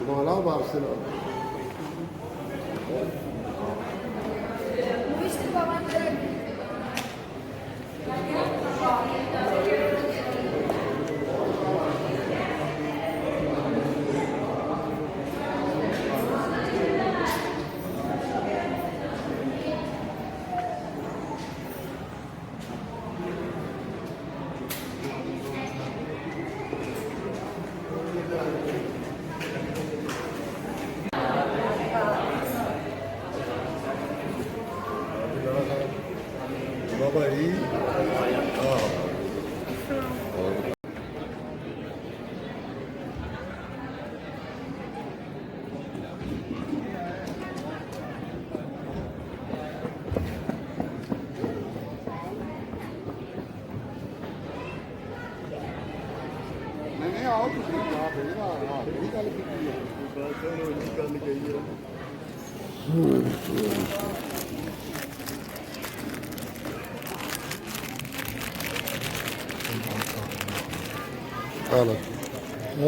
ਮਾਲਾ ਵਾਪਸ ਲਾ ਬਾਬਾ ਜੀ ਨਹੀਂ ਆਓ ਤੁਸੀਂ ਆ ਬੇੜਾ ਇਹ ਗੱਲ ਕੀਤੀ ਹੈ ਬਸ ਉਹ ਗੱਲ ਕਹੀ ਹੈ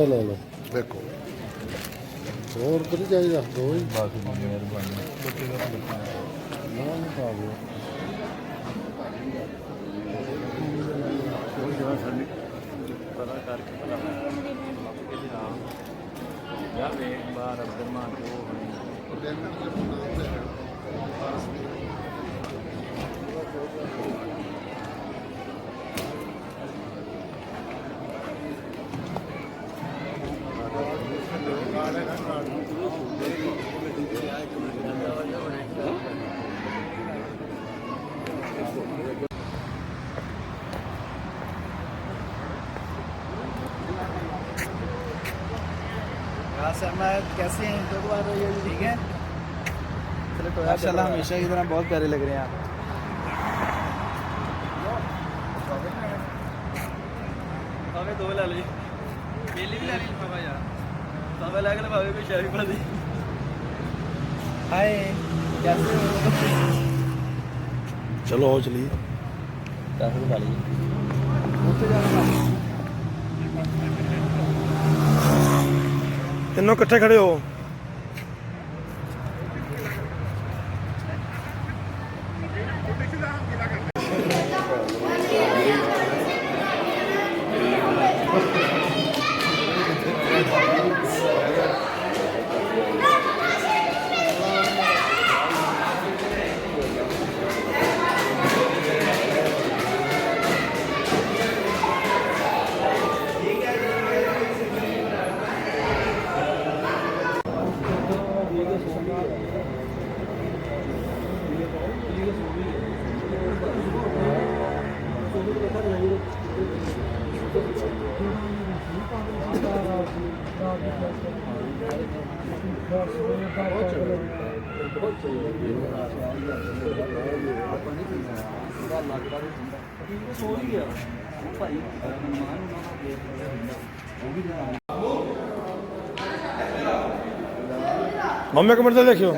ਲਾ ਦੇਖੋ ਹੋਰ ਕਿੱਥੇ ਚਾਹੀਦਾ ਦੋ ਹੀ ਬਸ ਮਿਹਰਬਾਨੀ ਨਾ ਪਾ ਦਿਓ ਕੋਈ ਜਗ੍ਹਾ ਸਾਨੂੰ ਪਤਾ ਕਰਕੇ ਪਤਾ ਯਾ ਵੇਖ ਬਾਹਰ ਅੰਦਰ ਮਾਰ ਕੇ ਉਹ कैसे हैं तो बार ये ठीक है चलो तो माशाल्लाह हमेशा की तरह बहुत प्यारे लग रहे हैं आप हमें दो ला ली बेली भी ला ली बाबा यार बाबा लग रहा बाबा को शादी पड़ा दी हाय कैसे हो चलो आओ चलिए कैसे खा लीजिए ਉੱਥੇ ਜਾਣਾ तीनों इकट्ठे खड़े हो मम्मी कमर से देखियो